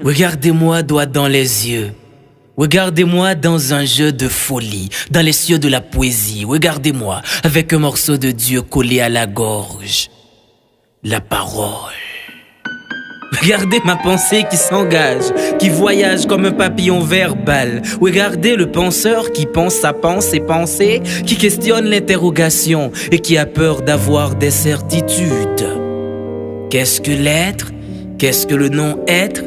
Regardez-moi droit dans les yeux. Regardez-moi dans un jeu de folie, dans les cieux de la poésie. Regardez-moi avec un morceau de Dieu collé à la gorge. La parole. Regardez ma pensée qui s'engage, qui voyage comme un papillon verbal. Regardez le penseur qui pense sa pensée, qui questionne l'interrogation et qui a peur d'avoir des certitudes. Qu'est-ce que l'être? Qu'est-ce que le non-être?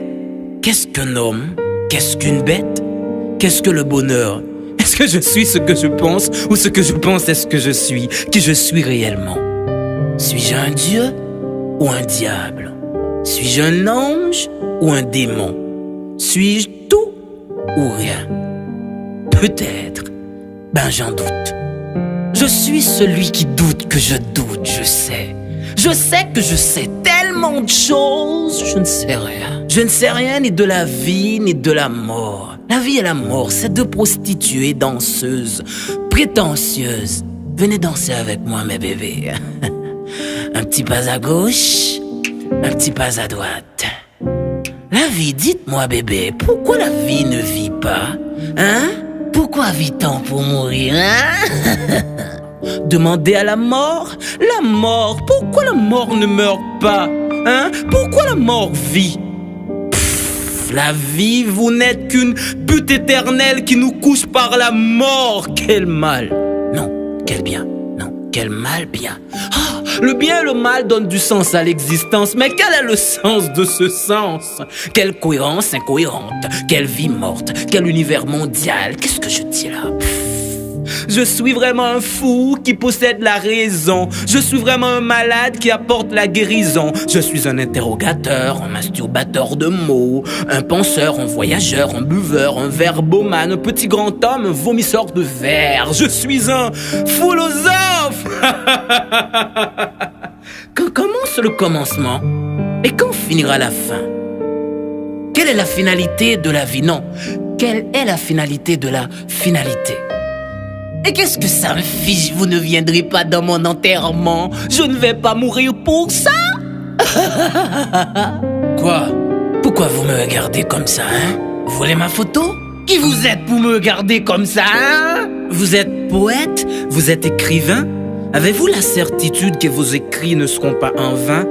Qu'est-ce qu'un homme? Qu'est-ce qu'une bête? Qu'est-ce que le bonheur? Est-ce que je suis ce que je pense ou ce que je pense est ce que je suis? Qui je suis réellement? Suis-je un dieu ou un diable? Suis-je un ange ou un démon? Suis-je tout ou rien? Peut-être. Ben j'en doute. Je suis celui qui doute que je doute, je sais. Je sais que je sais tellement de choses, je ne sais rien. Je ne sais rien ni de la vie ni de la mort. La vie et la mort, c'est deux prostituées danseuses, prétentieuses. Venez danser avec moi, mes bébés. Un petit pas à gauche, un petit pas à droite. La vie, dites-moi bébé, pourquoi la vie ne vit pas? Hein? Pourquoi vit-on pour mourir, hein? Demandez à la mort, pourquoi la mort ne meurt pas? Hein? Pourquoi la mort vit? La vie, vous n'êtes qu'une butte éternelle qui nous couche par la mort. Quel mal! Non, quel bien! Non, quel mal bien! Ah, le bien et le mal donnent du sens à l'existence, mais quel est le sens de ce sens? Quelle cohérence incohérente, quelle vie morte, quel univers mondial, qu'est-ce que je dis là? Je suis vraiment un fou qui possède la raison. Je suis vraiment un malade qui apporte la guérison. Je suis un interrogateur, un masturbateur de mots, un penseur, un voyageur, un buveur, un verbomane, un petit grand homme, un vomisseur de verre. Je suis un philosophe. Quand commence le commencement et quand finira la fin? Quelle est la finalité de la vie? Non, quelle est la finalité de la finalité? Et qu'est-ce que ça me fiche? Vous ne viendrez pas dans mon enterrement. Je ne vais pas mourir pour ça. Quoi? Pourquoi vous me regardez comme ça, hein? Vous voulez ma photo? Qui vous êtes pour me regarder comme ça, hein? Vous êtes poète? Vous êtes écrivain? Avez-vous la certitude que vos écrits ne seront pas en vain?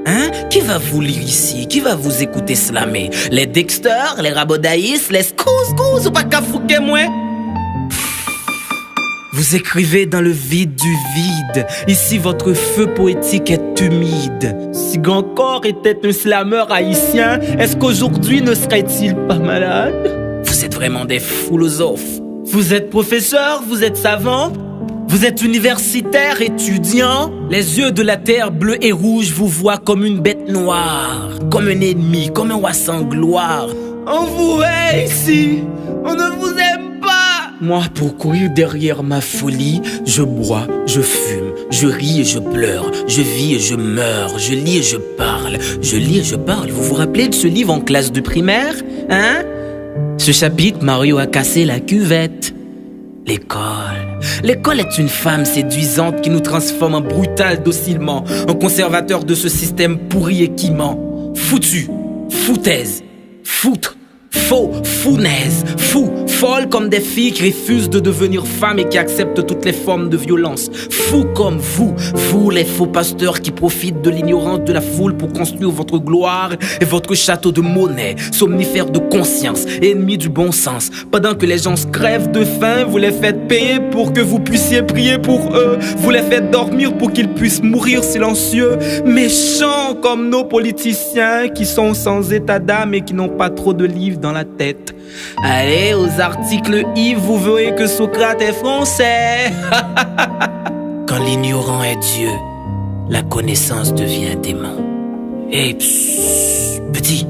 Hein? Qui va vous lire ici? Qui va vous écouter slammer? Les Dexter, les Rabodaïs, les Scouse ou pas qu'à fouquer moi? Vous écrivez dans le vide du vide. Ici, votre feu poétique est humide. Si Gancor était un slameur haïtien, est-ce qu'aujourd'hui ne serait-il pas malade? Vous êtes vraiment des philosophes. Vous êtes professeur, vous êtes savant, vous êtes universitaire, étudiant. Les yeux de la terre bleue et rouge vous voient comme une bête noire, comme un ennemi, comme un roi sans gloire. On vous hait ici, on ne vous aime pas. Moi, pour courir derrière ma folie, je bois, je fume, je ris et je pleure, je vis et je meurs, je lis et je parle, je lis et je parle. Vous vous rappelez de ce livre en classe de primaire, hein? Ce chapitre, Mario a cassé la cuvette. L'école. L'école est une femme séduisante qui nous transforme en brutal docilement, en conservateur de ce système pourri et qui ment. Foutu, foutaise, foutre. Faux, founaise, fou, folle comme des filles qui refusent de devenir femmes et qui acceptent toutes les formes de violence. Fou comme vous les faux pasteurs qui profitent de l'ignorance de la foule pour construire votre gloire et votre château de monnaie, somnifères de conscience, ennemis du bon sens. Pendant que les gens se crèvent de faim, vous les faites payer pour que vous puissiez prier pour eux. Vous les faites dormir pour qu'ils puissent mourir silencieux. Méchants comme nos politiciens qui sont sans état d'âme et qui n'ont pas trop de livres dans la tête. Allez, aux articles Yves, vous verrez que Socrate est français. Quand l'ignorant est Dieu, la connaissance devient démon. Hé, petit,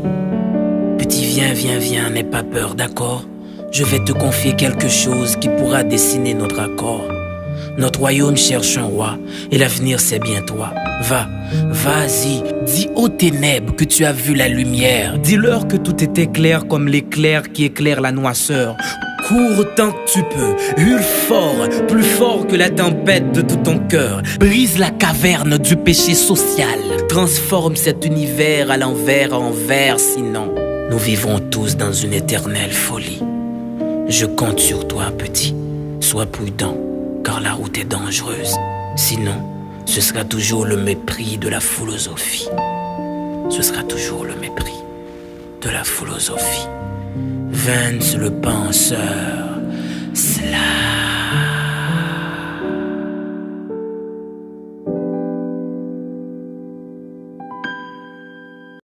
viens, n'aie pas peur, d'accord? Je vais te confier quelque chose qui pourra dessiner notre accord. Notre royaume cherche un roi, et l'avenir c'est bien toi. Vas-y, dis aux ténèbres que tu as vu la lumière. Dis-leur que tout était clair comme l'éclair qui éclaire la noirceur. Cours tant que tu peux, hurle fort, plus fort que la tempête de tout ton cœur. Brise la caverne du péché social. Transforme cet univers à l'envers en verre, sinon nous vivons tous dans une éternelle folie. Je compte sur toi, petit. Sois prudent, car la route est dangereuse. Sinon, ce sera toujours le mépris de la philosophie. Ce sera toujours le mépris de la philosophie. Vance le penseur, Slime.